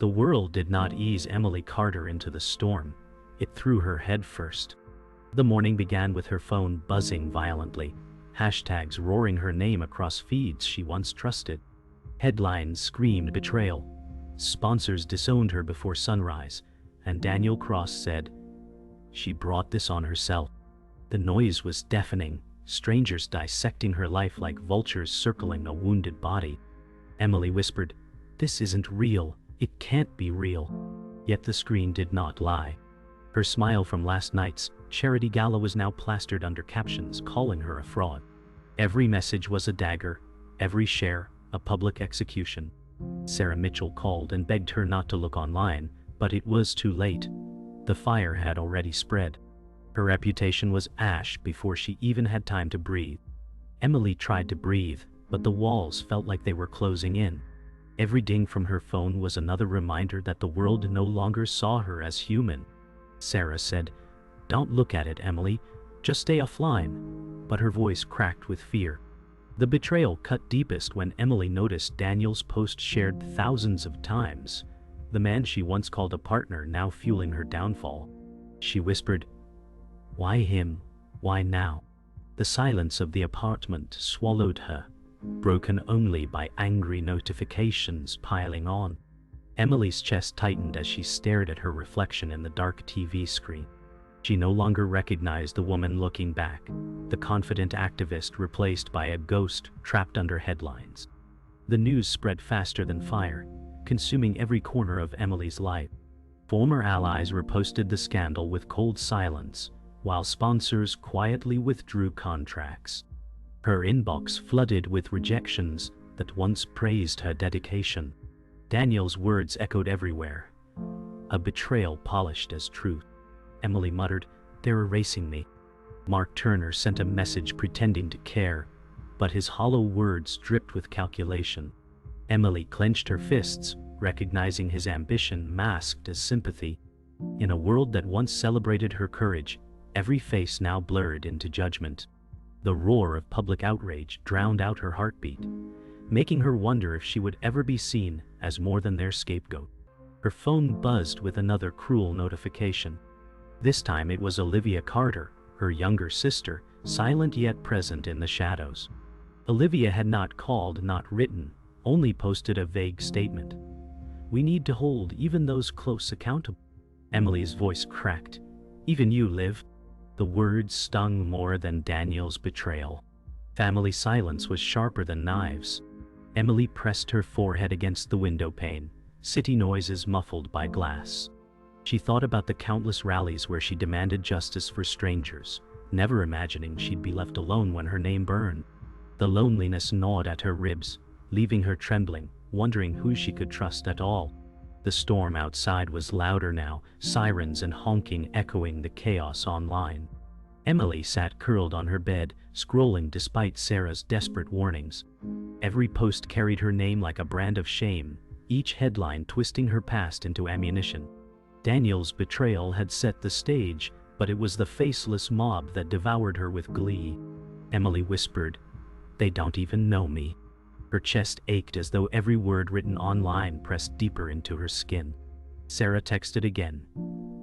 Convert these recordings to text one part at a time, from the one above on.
The world did not ease Emily Carter into the storm. It threw her head first. The morning began with her phone buzzing violently, hashtags roaring her name across feeds she once trusted. Headlines screamed betrayal. Sponsors disowned her before sunrise, and Daniel Cross said, "She brought this on herself." The noise was deafening, strangers dissecting her life like vultures circling a wounded body. Emily whispered, "This isn't real. It can't be real." Yet the screen did not lie. Her smile from last night's charity gala was now plastered under captions calling her a fraud. Every message was a dagger, every share a public execution. Sarah Mitchell called and begged her not to look online, but it was too late. The fire had already spread. Her reputation was ash before she even had time to breathe. Emily tried to breathe, but the walls felt like they were closing in. Every ding from her phone was another reminder that the world no longer saw her as human. Sarah said, "Don't look at it, Emily. Just stay offline." But her voice cracked with fear. The betrayal cut deepest when Emily noticed Daniel's post shared thousands of times. The man she once called a partner now fueling her downfall. She whispered, "Why him? Why now?" The silence of the apartment swallowed her, broken only by angry notifications piling on. Emily's chest tightened as she stared at her reflection in the dark TV screen. She no longer recognized the woman looking back, the confident activist replaced by a ghost trapped under headlines. The news spread faster than fire, consuming every corner of Emily's life. Former allies reposted the scandal with cold silence, while sponsors quietly withdrew contracts. Her inbox flooded with rejections that once praised her dedication. Daniel's words echoed everywhere, a betrayal polished as truth. Emily muttered, "They're erasing me." Mark Turner sent a message pretending to care, but his hollow words dripped with calculation. Emily clenched her fists, recognizing his ambition masked as sympathy. In a world that once celebrated her courage, every face now blurred into judgment. The roar of public outrage drowned out her heartbeat, making her wonder if she would ever be seen as more than their scapegoat. Her phone buzzed with another cruel notification. This time it was Olivia Carter, her younger sister, silent yet present in the shadows. Olivia had not called, not written, only posted a vague statement. "We need to hold even those close accountable." Emily's voice cracked. "Even you, Liv." The words stung more than Daniel's betrayal. Family silence was sharper than knives. Emily pressed her forehead against the window pane, city noises muffled by glass. She thought about the countless rallies where she demanded justice for strangers, never imagining she'd be left alone when her name burned. The loneliness gnawed at her ribs, leaving her trembling, wondering who she could trust at all. The storm outside was louder now, sirens and honking echoing the chaos online. Emily sat curled on her bed, scrolling despite Sarah's desperate warnings. Every post carried her name like a brand of shame, each headline twisting her past into ammunition. Daniel's betrayal had set the stage, but it was the faceless mob that devoured her with glee. Emily whispered, "They don't even know me." Her chest ached as though every word written online pressed deeper into her skin. Sarah texted again,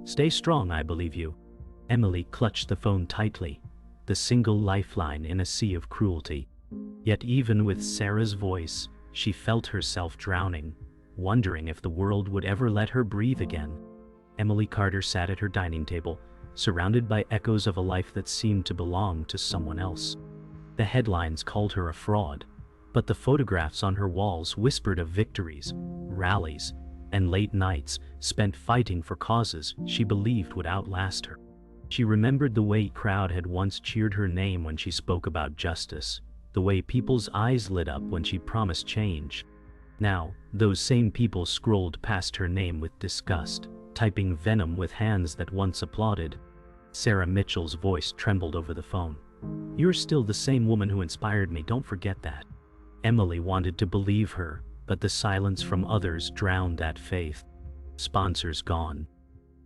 "Stay strong, I believe you." Emily clutched the phone tightly, the single lifeline in a sea of cruelty. Yet even with Sarah's voice, she felt herself drowning, wondering if the world would ever let her breathe again. Emily Carter sat at her dining table, surrounded by echoes of a life that seemed to belong to someone else. The headlines called her a fraud, but the photographs on her walls whispered of victories, rallies, and late nights spent fighting for causes she believed would outlast her. She remembered the way a crowd had once cheered her name when she spoke about justice, the way people's eyes lit up when she promised change. Now, those same people scrolled past her name with disgust, typing venom with hands that once applauded. Sarah Mitchell's voice trembled over the phone. "You're still the same woman who inspired me, don't forget that." Emily wanted to believe her, but the silence from others drowned that faith. Sponsors gone.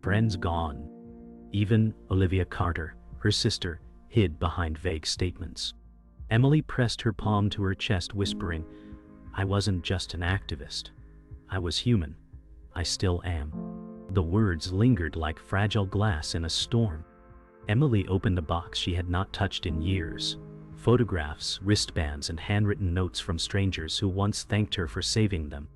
Friends gone. Even Olivia Carter, her sister, hid behind vague statements. Emily pressed her palm to her chest, whispering, "I wasn't just an activist. I was human. I still am. The words lingered like fragile glass in a storm. Emily opened a box she had not touched in years. Photographs, wristbands, and handwritten notes from strangers who once thanked her for saving them.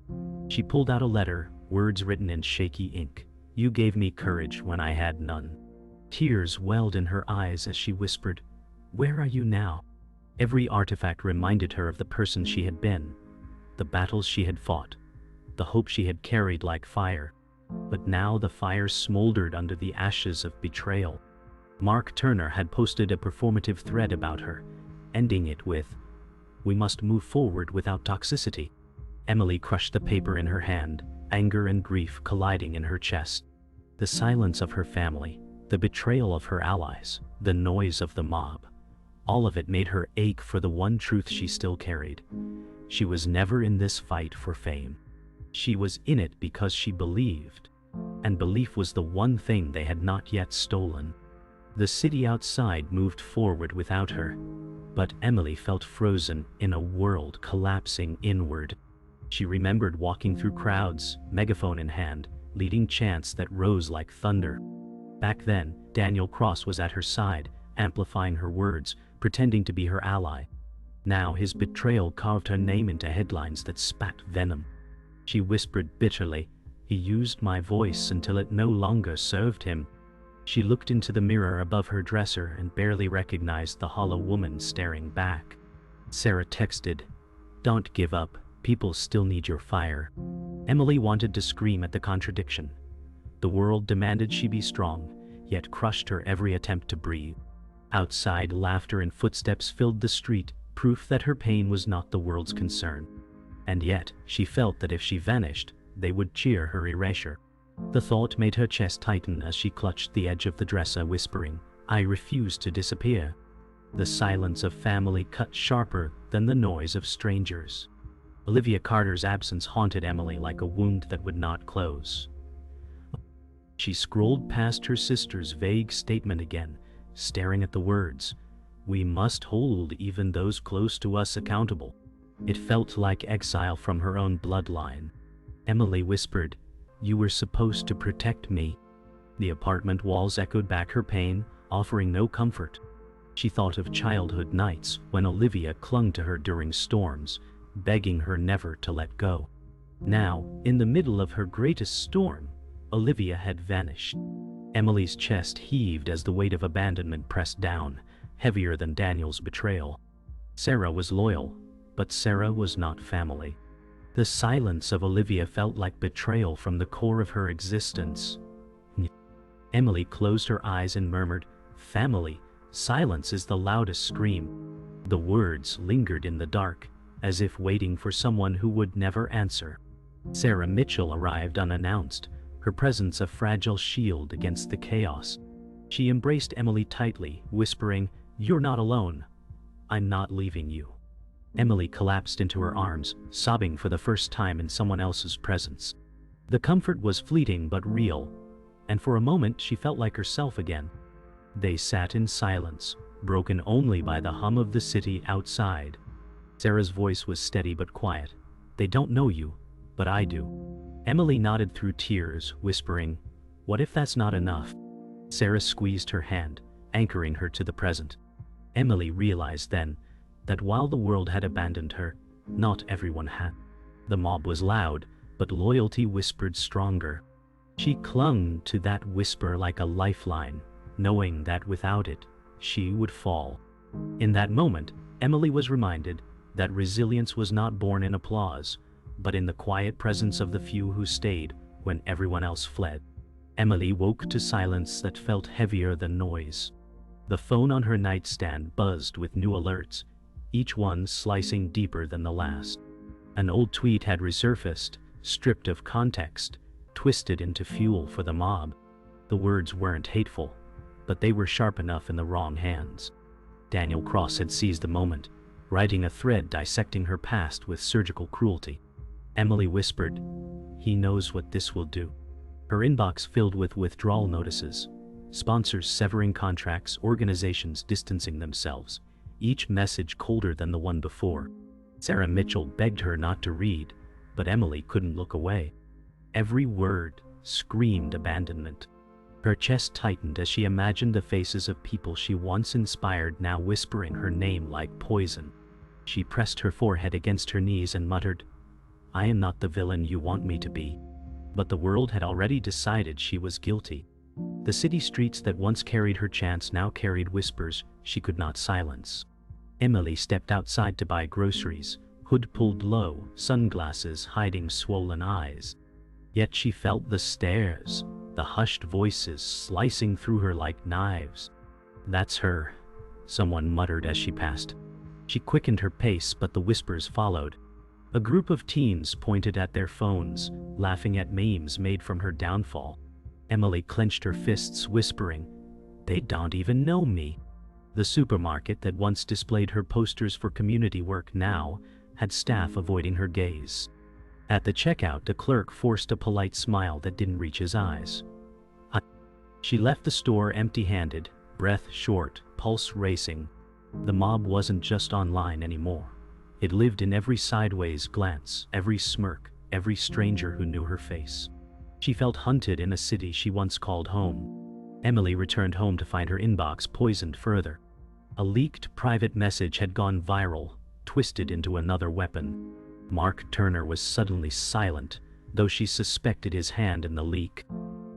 She pulled out a letter, words written in shaky ink. You gave me courage when I had none. Tears welled in her eyes as she whispered, where are you now? Every artifact reminded her of the person she had been, the battles she had fought, the hope she had carried like fire. But now the fire smoldered under the ashes of betrayal. Mark Turner had posted a performative thread about her, ending it with, we must move forward without toxicity. Emily crushed the paper in her hand, anger and grief colliding in her chest. The silence of her family, the betrayal of her allies, the noise of the mob, all of it made her ache for the one truth she still carried. She was never in this fight for fame. She was in it because she believed, and belief was the one thing they had not yet stolen. The city outside moved forward without her, but Emily felt frozen in a world collapsing inward. She remembered walking through crowds, megaphone in hand, leading chants that rose like thunder. Back then, Daniel Cross was at her side, amplifying her words, pretending to be her ally. Now his betrayal carved her name into headlines that spat venom. She whispered bitterly, he used my voice until it no longer served him. She looked into the mirror above her dresser and barely recognized the hollow woman staring back. Sarah texted, don't give up, people still need your fire. Emily wanted to scream at the contradiction. The world demanded she be strong, yet crushed her every attempt to breathe. Outside, laughter and footsteps filled the street, proof that her pain was not the world's concern. And yet, she felt that if she vanished, they would cheer her erasure. The thought made her chest tighten as she clutched the edge of the dresser, whispering, I refuse to disappear. The silence of family cut sharper than the noise of strangers. Olivia Carter's absence haunted Emily like a wound that would not close. She scrolled past her sister's vague statement again, staring at the words, we must hold even those close to us accountable. It felt like exile from her own bloodline. Emily whispered, you were supposed to protect me. The apartment walls echoed back her pain, offering no comfort. She thought of childhood nights when Olivia clung to her during storms, begging her never to let go. Now, in the middle of her greatest storm, Olivia had vanished. Emily's chest heaved as the weight of abandonment pressed down, heavier than Daniel's betrayal. Sarah was loyal, but Sarah was not family. The silence of Olivia felt like betrayal from the core of her existence. Emily closed her eyes and murmured, family, silence is the loudest scream. The words lingered in the dark, as if waiting for someone who would never answer. Sarah Mitchell arrived unannounced, her presence a fragile shield against the chaos. She embraced Emily tightly, whispering, you're not alone. I'm not leaving you. Emily collapsed into her arms, sobbing for the first time in someone else's presence. The comfort was fleeting but real, and for a moment she felt like herself again. They sat in silence, broken only by the hum of the city outside. Sarah's voice was steady but quiet. They don't know you, but I do. Emily nodded through tears, whispering, what if that's not enough? Sarah squeezed her hand, anchoring her to the present. Emily realized then that while the world had abandoned her, not everyone had. The mob was loud, but loyalty whispered stronger. She clung to that whisper like a lifeline, knowing that without it, she would fall. In that moment, Emily was reminded that resilience was not born in applause, but in the quiet presence of the few who stayed when everyone else fled. Emily woke to silence that felt heavier than noise. The phone on her nightstand buzzed with new alerts, each one slicing deeper than the last. An old tweet had resurfaced, stripped of context, twisted into fuel for the mob. The words weren't hateful, but they were sharp enough in the wrong hands. Daniel Cross had seized the moment, writing a thread dissecting her past with surgical cruelty. Emily whispered, he knows what this will do. Her inbox filled with withdrawal notices, sponsors severing contracts, organizations distancing themselves, each message colder than the one before. Sarah Mitchell begged her not to read, but Emily couldn't look away. Every word screamed abandonment. Her chest tightened as she imagined the faces of people she once inspired now whispering her name like poison. She pressed her forehead against her knees and muttered, "I am not the villain you want me to be." But the world had already decided she was guilty. The city streets that once carried her chants now carried whispers she could not silence. Emily stepped outside to buy groceries, hood pulled low, sunglasses hiding swollen eyes. Yet she felt the stares, the hushed voices slicing through her like knives. "That's her," someone muttered as she passed. She quickened her pace, but the whispers followed. A group of teens pointed at their phones, laughing at memes made from her downfall. Emily clenched her fists, whispering, "They don't even know me." The supermarket that once displayed her posters for community work now had staff avoiding her gaze. At the checkout, the clerk forced a polite smile that didn't reach his eyes. She left the store empty-handed, breath short, pulse racing. The mob wasn't just online anymore. It lived in every sideways glance, every smirk, every stranger who knew her face. She felt hunted in a city she once called home. Emily returned home to find her inbox poisoned further. A leaked private message had gone viral, twisted into another weapon. Mark Turner was suddenly silent, though she suspected his hand in the leak.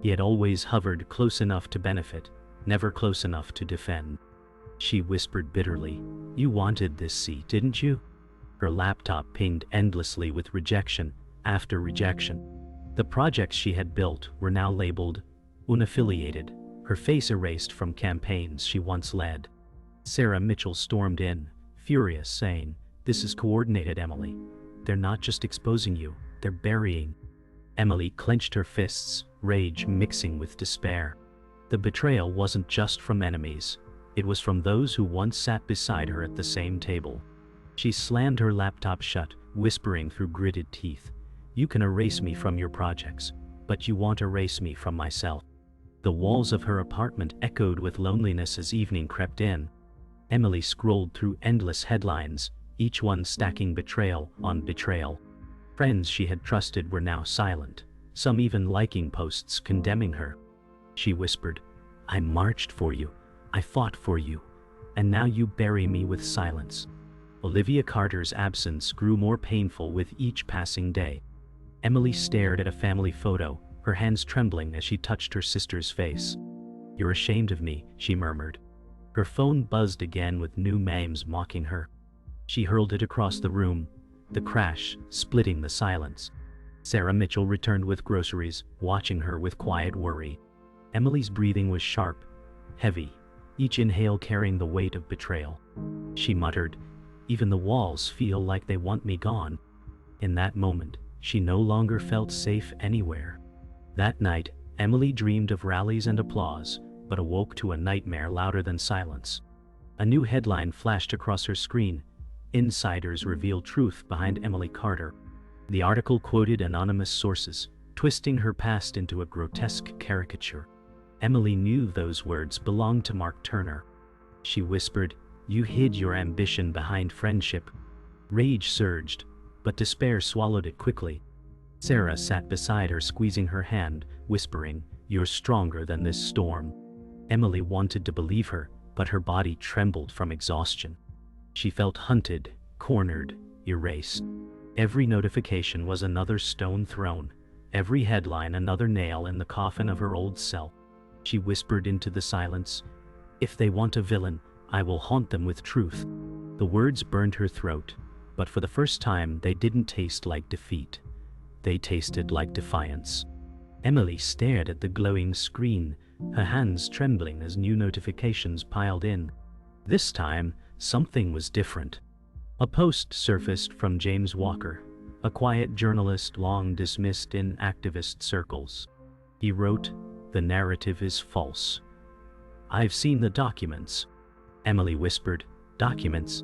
He had always hovered close enough to benefit, never close enough to defend. She whispered bitterly, "You wanted this seat, didn't you?" Her laptop pinged endlessly with rejection after rejection. The projects she had built were now labeled unaffiliated, her face erased from campaigns she once led. Sarah Mitchell stormed in, furious, saying, "This is coordinated, Emily. They're not just exposing you, they're burying." Emily clenched her fists, rage mixing with despair. The betrayal wasn't just from enemies, it was from those who once sat beside her at the same table. She slammed her laptop shut, whispering through gritted teeth, "You can erase me from your projects, but you won't erase me from myself." The walls of her apartment echoed with loneliness as evening crept in. Emily scrolled through endless headlines, each one stacking betrayal on betrayal. Friends she had trusted were now silent, some even liking posts condemning her. She whispered, "I marched for you, I fought for you, and now you bury me with silence." Olivia Carter's absence grew more painful with each passing day. Emily stared at a family photo, her hands trembling as she touched her sister's face. "You're ashamed of me," she murmured. Her phone buzzed again with new memes mocking her. She hurled it across the room, the crash splitting the silence. Sarah Mitchell returned with groceries, watching her with quiet worry. Emily's breathing was sharp, heavy, each inhale carrying the weight of betrayal. She muttered, "Even the walls feel like they want me gone." In that moment, she no longer felt safe anywhere. That night, Emily dreamed of rallies and applause, but awoke to a nightmare louder than silence. A new headline flashed across her screen: "Insiders reveal truth behind Emily Carter." The article quoted anonymous sources, twisting her past into a grotesque caricature. Emily knew those words belonged to Mark Turner. She whispered, "You hid your ambition behind friendship." Rage surged, but despair swallowed it quickly. Sarah sat beside her, squeezing her hand, whispering, "You're stronger than this storm." Emily wanted to believe her, but her body trembled from exhaustion. She felt hunted, cornered, erased. Every notification was another stone thrown, every headline another nail in the coffin of her old self. She whispered into the silence, "If they want a villain, I will haunt them with truth." The words burned her throat, but for the first time they didn't taste like defeat. They tasted like defiance. Emily stared at the glowing screen, her hands trembling as new notifications piled in. This time, something was different. A post surfaced from James Walker, a quiet journalist long dismissed in activist circles. He wrote, "The narrative is false. I've seen the documents." Emily whispered, "Documents?"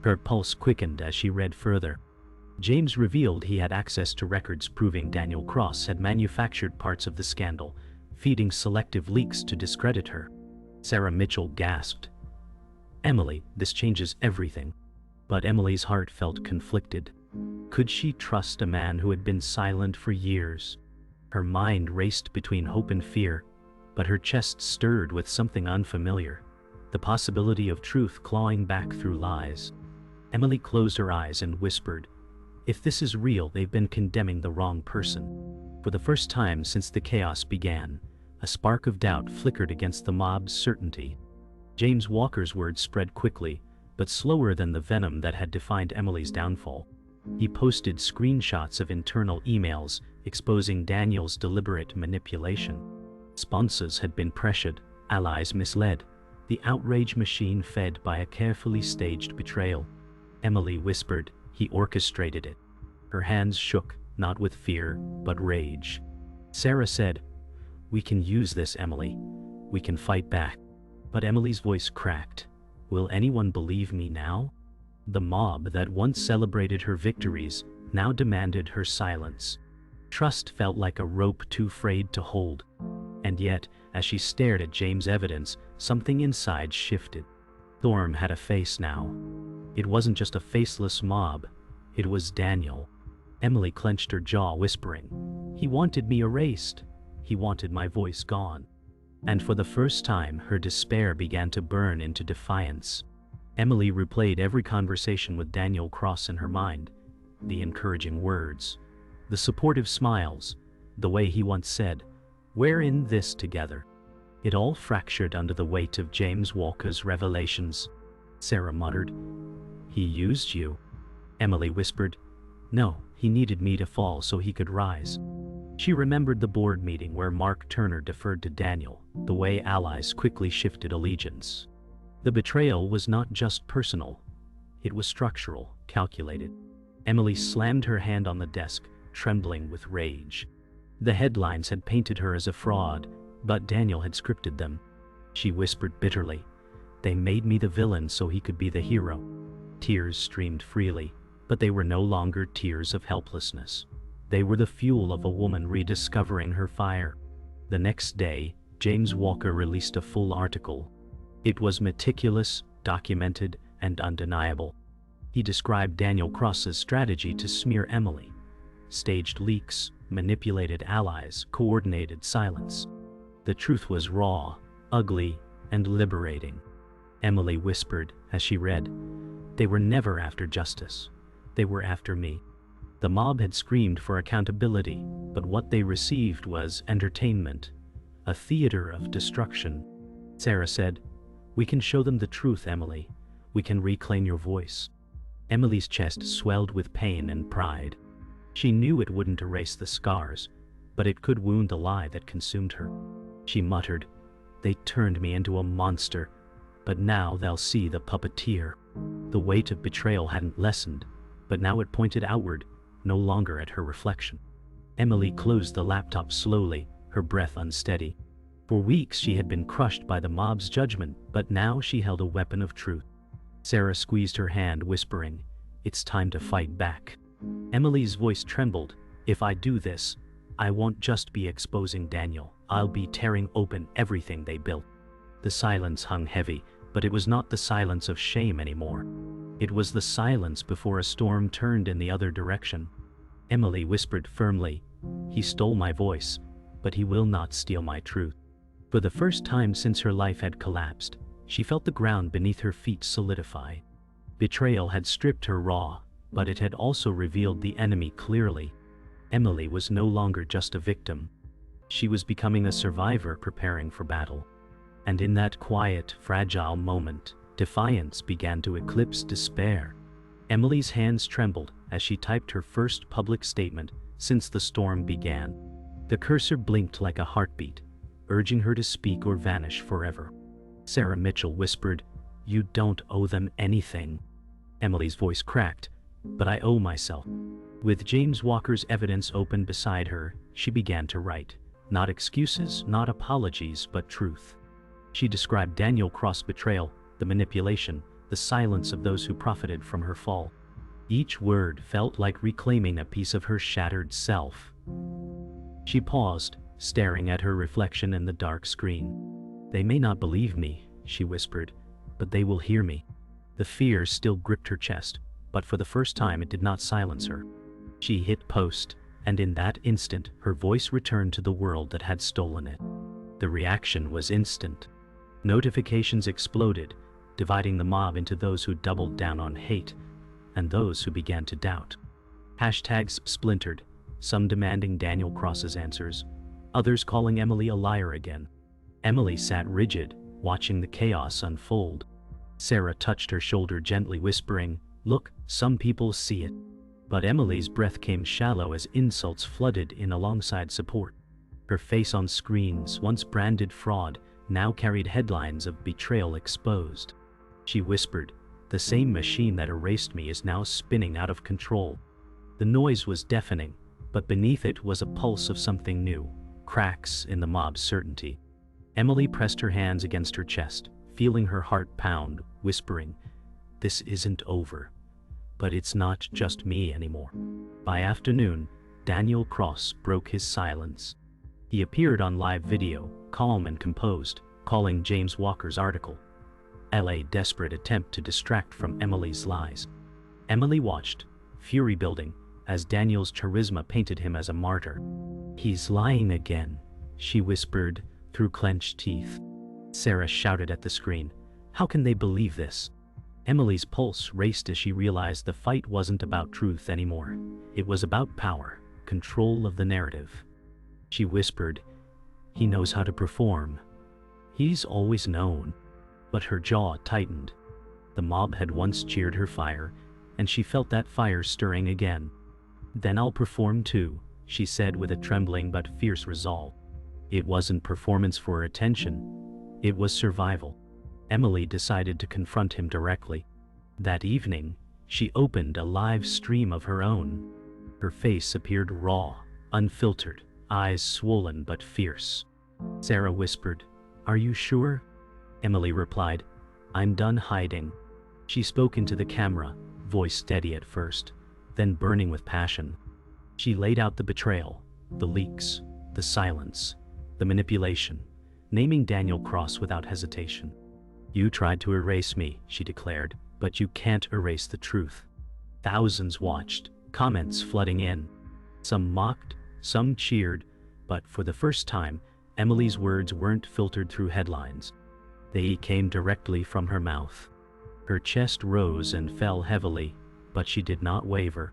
Her pulse quickened as she read further. James revealed he had access to records proving Daniel Cross had manufactured parts of the scandal, feeding selective leaks to discredit her. Sarah Mitchell gasped, "Emily, this changes everything." But Emily's heart felt conflicted. Could she trust a man who had been silent for years? Her mind raced between hope and fear, but her chest stirred with something unfamiliar, the possibility of truth clawing back through lies. Emily closed her eyes and whispered, "If this is real, they've been condemning the wrong person." For the first time since the chaos began, a spark of doubt flickered against the mob's certainty. James Walker's words spread quickly, but slower than the venom that had defined Emily's downfall. He posted screenshots of internal emails exposing Daniel's deliberate manipulation. Sponsors had been pressured, allies misled, the outrage machine fed by a carefully staged betrayal. Emily whispered, "He orchestrated it." Her hands shook, not with fear, but rage. Sarah said, "We can use this, Emily. We can fight back." But Emily's voice cracked. "Will anyone believe me now?" The mob that once celebrated her victories now demanded her silence. Trust felt like a rope too frayed to hold. And yet, as she stared at James' evidence, something inside shifted. Thorm had a face now. It wasn't just a faceless mob, it was Daniel. Emily clenched her jaw, whispering, "He wanted me erased. He wanted my voice gone." And for the first time, her despair began to burn into defiance. Emily replayed every conversation with Daniel Cross in her mind, the encouraging words, the supportive smiles, the way he once said, "We're in this together." It all fractured under the weight of James Walker's revelations. Sarah muttered, "He used you." Emily whispered, "No, he needed me to fall so he could rise." She remembered the board meeting where Mark Turner deferred to Daniel, the way allies quickly shifted allegiance. The betrayal was not just personal, it was structural, calculated. Emily slammed her hand on the desk, trembling with rage. The headlines had painted her as a fraud, but Daniel had scripted them. She whispered bitterly, "They made me the villain so he could be the hero." Tears streamed freely, but they were no longer tears of helplessness. They were the fuel of a woman rediscovering her fire. The next day, James Walker released a full article. It was meticulous, documented, and undeniable. He described Daniel Cross's strategy to smear Emily. Staged leaks, manipulated allies, coordinated silence. The truth was raw, ugly, and liberating. Emily whispered as she read, "They were never after justice. They were after me." The mob had screamed for accountability, but what they received was entertainment, a theater of destruction. Sarah said, "We can show them the truth, Emily. We can reclaim your voice." Emily's chest swelled with pain and pride. She knew it wouldn't erase the scars, but it could wound the lie that consumed her. She muttered, "They turned me into a monster, but now they'll see the puppeteer." The weight of betrayal hadn't lessened, but now it pointed outward, no longer at her reflection. Emily closed the laptop slowly, her breath unsteady. For weeks she had been crushed by the mob's judgment, but now she held a weapon of truth. Sarah squeezed her hand, whispering, "It's time to fight back." Emily's voice trembled, "If I do this, I won't just be exposing Daniel, I'll be tearing open everything they built." The silence hung heavy, but it was not the silence of shame anymore. It was the silence before a storm turned in the other direction. Emily whispered firmly, "He stole my voice, but he will not steal my truth." For the first time since her life had collapsed, she felt the ground beneath her feet solidify. Betrayal had stripped her raw, but it had also revealed the enemy clearly. Emily was no longer just a victim. She was becoming a survivor preparing for battle. And in that quiet, fragile moment, defiance began to eclipse despair. Emily's hands trembled as she typed her first public statement since the storm began. The cursor blinked like a heartbeat, urging her to speak or vanish forever. Sarah Mitchell whispered, "You don't owe them anything." Emily's voice cracked, "But I owe myself." With James Walker's evidence open beside her, she began to write. Not excuses, not apologies, but truth. She described Daniel Cross' betrayal, the manipulation, the silence of those who profited from her fall. Each word felt like reclaiming a piece of her shattered self. She paused, staring at her reflection in the dark screen. "They may not believe me," she whispered, "but they will hear me." The fear still gripped her chest, but for the first time it did not silence her. She hit post, And in that instant, her voice returned to the world that had stolen it. The reaction was instant. Notifications exploded, dividing the mob into those who doubled down on hate and those who began to doubt. Hashtags splintered, some demanding Daniel Cross's answers, others calling Emily a liar again. Emily sat rigid, watching the chaos unfold. Sarah touched her shoulder gently, whispering, "Look, some people see it." But Emily's breath came shallow as insults flooded in alongside support. Her face on screens, once branded fraud, now carried headlines of betrayal exposed. She whispered, "The same machine that erased me is now spinning out of control." The noise was deafening, but beneath it was a pulse of something new, cracks in the mob's certainty. Emily pressed her hands against her chest, feeling her heart pound, whispering, "This isn't over. But it's not just me anymore." By afternoon, Daniel Cross broke his silence. He appeared on live video, calm and composed, calling James Walker's article a desperate attempt to distract from Emily's lies. Emily watched, fury building, as Daniel's charisma painted him as a martyr. "He's lying again," she whispered through clenched teeth. Sarah shouted at the screen, "How can they believe this?" Emily's pulse raced as she realized the fight wasn't about truth anymore. It was about power, control of the narrative. She whispered, "He knows how to perform. He's always known." But her jaw tightened. The mob had once cheered her fire, and she felt that fire stirring again. "Then I'll perform too," she said with a trembling but fierce resolve. It wasn't performance for attention. It was survival. Emily decided to confront him directly. That evening, she opened a live stream of her own. Her face appeared raw, unfiltered, eyes swollen but fierce. Sarah whispered, "Are you sure?" Emily replied, "I'm done hiding." She spoke into the camera, voice steady at first, then burning with passion. She laid out the betrayal, the leaks, the silence, the manipulation, naming Daniel Cross without hesitation. "You tried to erase me," she declared, "but you can't erase the truth." Thousands watched, comments flooding in. Some mocked, some cheered, but for the first time, Emily's words weren't filtered through headlines. They came directly from her mouth. Her chest rose and fell heavily, but she did not waver.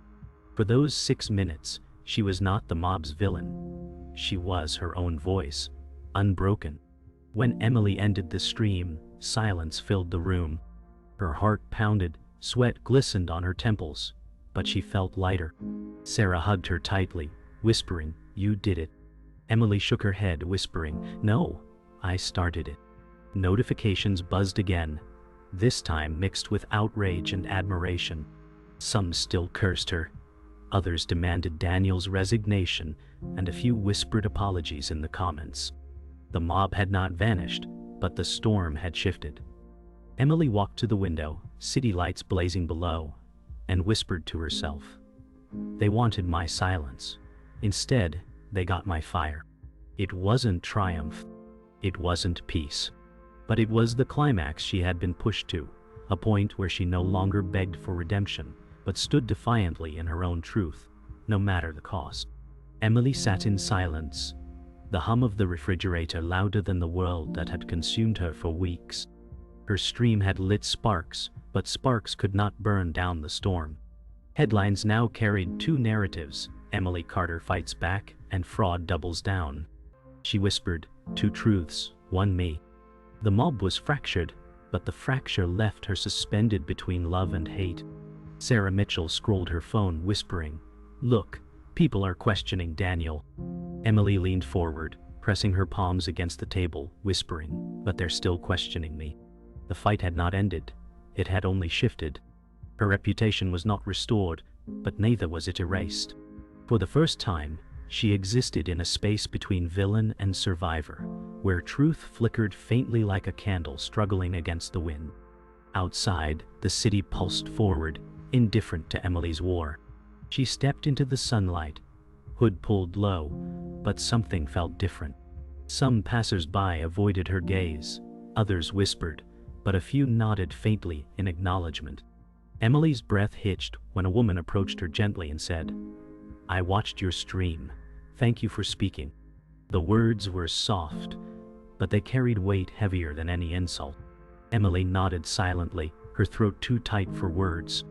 For those 6 minutes, she was not the mob's villain. She was her own voice, unbroken. When Emily ended the stream, silence filled the room. Her heart pounded, sweat glistened on her temples, but she felt lighter. Sarah hugged her tightly, whispering, "You did it." Emily shook her head, whispering, "No, I started it." Notifications buzzed again, this time mixed with outrage and admiration. Some still cursed her. Others demanded Daniel's resignation, and a few whispered apologies in the comments. The mob had not vanished, but the storm had shifted. Emily walked to the window, city lights blazing below, and whispered to herself, "They wanted my silence. Instead, they got my fire." It wasn't triumph. It wasn't peace. But it was the climax she had been pushed to, a point where she no longer begged for redemption, but stood defiantly in her own truth, no matter the cost. Emily sat in silence, the hum of the refrigerator louder than the world that had consumed her for weeks. Her stream had lit sparks, but sparks could not burn down the storm. Headlines now carried two narratives: Emily Carter fights back, and fraud doubles down. She whispered, "Two truths, one me." The mob was fractured, but the fracture left her suspended between love and hate. Sarah Mitchell scrolled her phone, whispering, "Look, people are questioning Daniel." Emily leaned forward, pressing her palms against the table, whispering, "But they're still questioning me." The fight had not ended. It had only shifted. Her reputation was not restored, but neither was it erased. For the first time, she existed in a space between villain and survivor, where truth flickered faintly like a candle struggling against the wind. Outside, the city pulsed forward, indifferent to Emily's war. She stepped into the sunlight, hood pulled low, but something felt different. Some passers-by avoided her gaze, others whispered, but a few nodded faintly in acknowledgement. Emily's breath hitched when a woman approached her gently and said, I watched your stream. Thank you for speaking. The words were soft, but they carried weight heavier than any insult. Emily nodded silently, her throat too tight for words.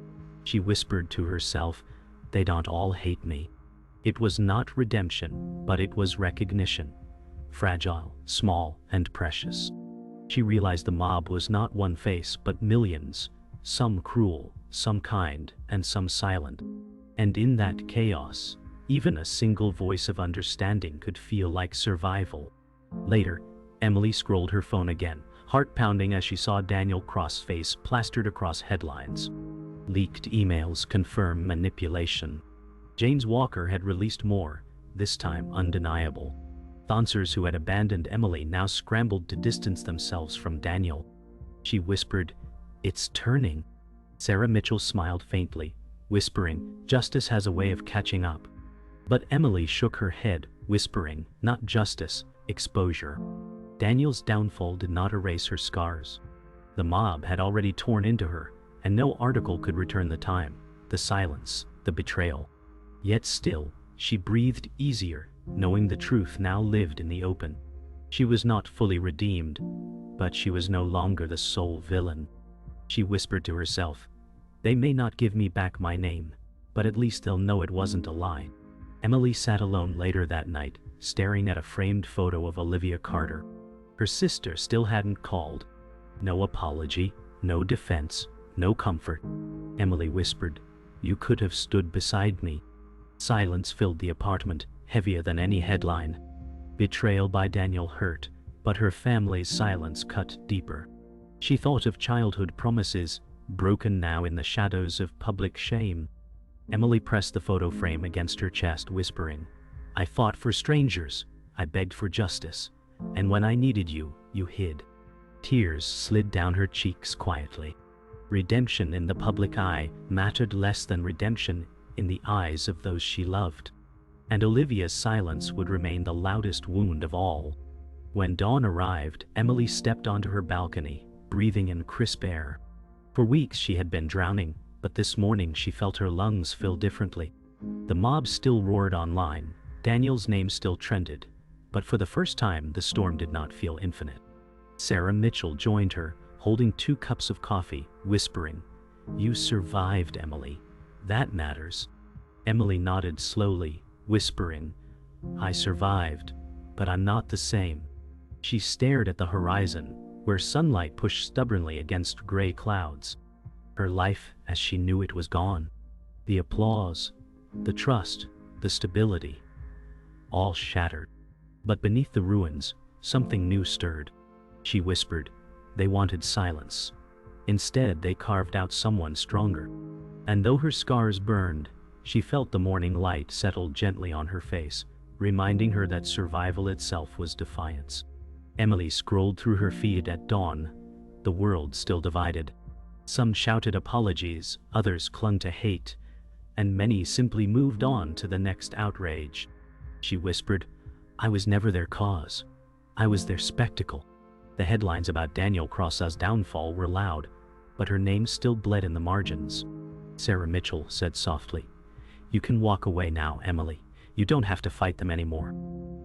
She whispered to herself, they don't all hate me. It was not redemption, but it was recognition. Fragile, small, and precious. She realized the mob was not one face, but millions, some cruel, some kind, and some silent. And in that chaos, even a single voice of understanding could feel like survival. Later, Emily scrolled her phone again, heart pounding as she saw Daniel Cross' face plastered across headlines. Leaked emails confirm manipulation. James Walker had released more, this time undeniable. Vultures who had abandoned Emily now scrambled to distance themselves from Daniel. She whispered, "It's turning." Sarah Mitchell smiled faintly, whispering, "Justice has a way of catching up." But Emily shook her head, whispering, "Not justice, exposure." Daniel's downfall did not erase her scars. The mob had already torn into her, and no article could return the time, the silence, the betrayal. Yet still, she breathed easier, knowing the truth now lived in the open. She was not fully redeemed, but she was no longer the sole villain. She whispered to herself, "They may not give me back my name, but at least they'll know it wasn't a lie." Emily sat alone later that night, staring at a framed photo of Olivia Carter. Her sister still hadn't called. No apology, no defense, no comfort. Emily whispered, "You could have stood beside me." Silence filled the apartment, heavier than any headline. Betrayal by Daniel hurt, but her family's silence cut deeper. She thought of childhood promises, broken now in the shadows of public shame. Emily pressed the photo frame against her chest, whispering, "I fought for strangers, I begged for justice, and when I needed you, you hid." Tears slid down her cheeks quietly. Redemption in the public eye mattered less than redemption in the eyes of those she loved. And Olivia's silence would remain the loudest wound of all. When dawn arrived, Emily stepped onto her balcony, breathing in crisp air. For weeks she had been drowning, but this morning she felt her lungs fill differently. The mob still roared online, Daniel's name still trended, but for the first time the storm did not feel infinite. Sarah Mitchell joined her, holding 2 cups of coffee, whispering, "You survived, Emily. That matters." Emily nodded slowly, whispering, "I survived, but I'm not the same." She stared at the horizon, where sunlight pushed stubbornly against gray clouds. Her life as she knew it was gone. The applause, the trust, the stability, all shattered. But beneath the ruins, something new stirred. She whispered, "They wanted silence. Instead, they carved out someone stronger." And though her scars burned, she felt the morning light settle gently on her face, reminding her that survival itself was defiance. Emily scrolled through her feed at dawn, the world still divided. Some shouted apologies, others clung to hate, and many simply moved on to the next outrage. She whispered, "I was never their cause. I was their spectacle." The headlines about Daniel Cross's downfall were loud, but her name still bled in the margins. Sarah Mitchell said softly, "You can walk away now, Emily. You don't have to fight them anymore."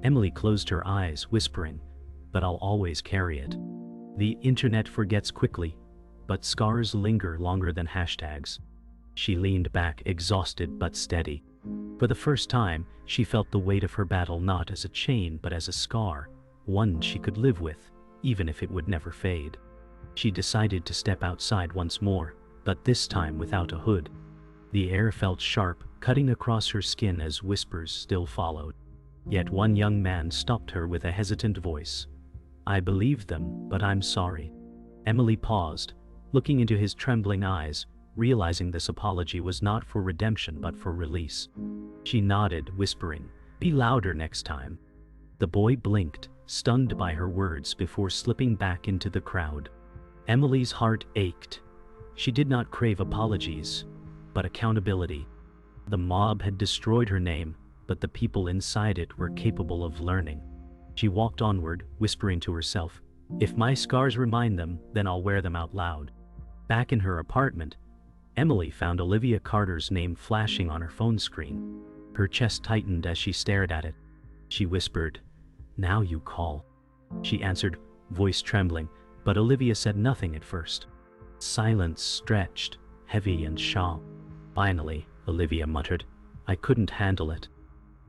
Emily closed her eyes, whispering, "But I'll always carry it." The internet forgets quickly, but scars linger longer than hashtags. She leaned back, exhausted but steady. For the first time, she felt the weight of her battle not as a chain but as a scar, one she could live with, even if it would never fade. She decided to step outside once more, but this time without a hood. The air felt sharp, cutting across her skin as whispers still followed. Yet one young man stopped her with a hesitant voice. "I believed them, but I'm sorry." Emily paused, looking into his trembling eyes, realizing this apology was not for redemption but for release. She nodded, whispering, "Be louder next time." The boy blinked, stunned by her words, before slipping back into the crowd. Emily's heart ached. She did not crave apologies, but accountability. The mob had destroyed her name, but the people inside it were capable of learning. She walked onward, whispering to herself, "If my scars remind them, then I'll wear them out loud." Back in her apartment, Emily found Olivia Carter's name flashing on her phone screen. Her chest tightened as she stared at it. She whispered, "Now you call." She answered, voice trembling, but Olivia said nothing at first. Silence stretched, heavy and sharp. Finally, Olivia muttered, "I couldn't handle it."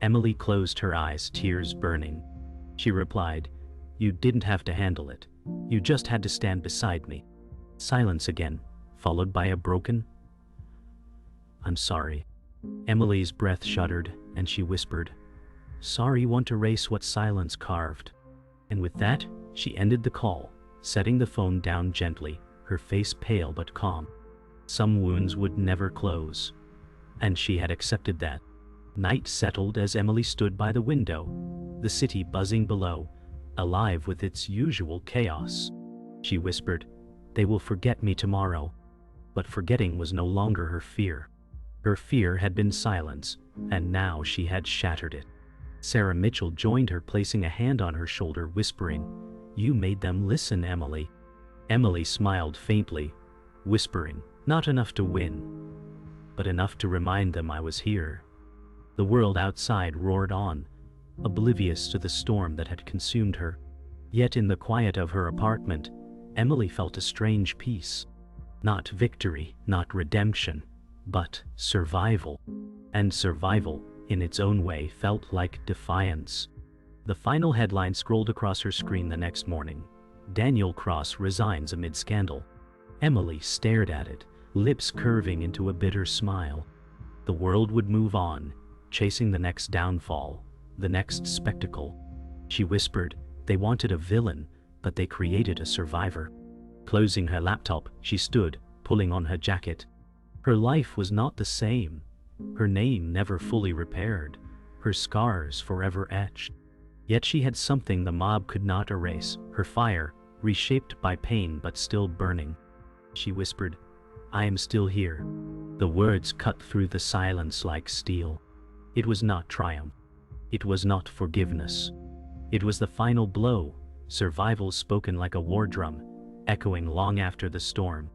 Emily closed her eyes, tears burning. She replied, "You didn't have to handle it. You just had to stand beside me." Silence again, followed by a broken, "I'm sorry." Emily's breath shuddered, and she whispered, "Sorry won't erase what silence carved." And with that, she ended the call, setting the phone down gently, her face pale but calm. Some wounds would never close, and she had accepted that. Night settled as Emily stood by the window, the city buzzing below, alive with its usual chaos. She whispered, "They will forget me tomorrow." But forgetting was no longer her fear. Her fear had been silence, and now she had shattered it. Sarah Mitchell joined her, placing a hand on her shoulder, whispering, "You made them listen, Emily." Emily smiled faintly, whispering, "Not enough to win, but enough to remind them I was here." The world outside roared on, oblivious to the storm that had consumed her. Yet in the quiet of her apartment, Emily felt a strange peace. Not victory, not redemption, but survival. And survival, in its own way, felt like defiance. The final headline scrolled across her screen the next morning. Daniel Cross resigns amid scandal. Emily stared at it, lips curving into a bitter smile. The world would move on, chasing the next downfall, the next spectacle. She whispered, "They wanted a villain, but they created a survivor." Closing her laptop, she stood, pulling on her jacket. Her life was not the same. Her name never fully repaired, her scars forever etched. Yet she had something the mob could not erase, her fire, reshaped by pain but still burning. She whispered, "I am still here." The words cut through the silence like steel. It was not triumph. It was not forgiveness. It was the final blow, survival spoken like a war drum, echoing long after the storm.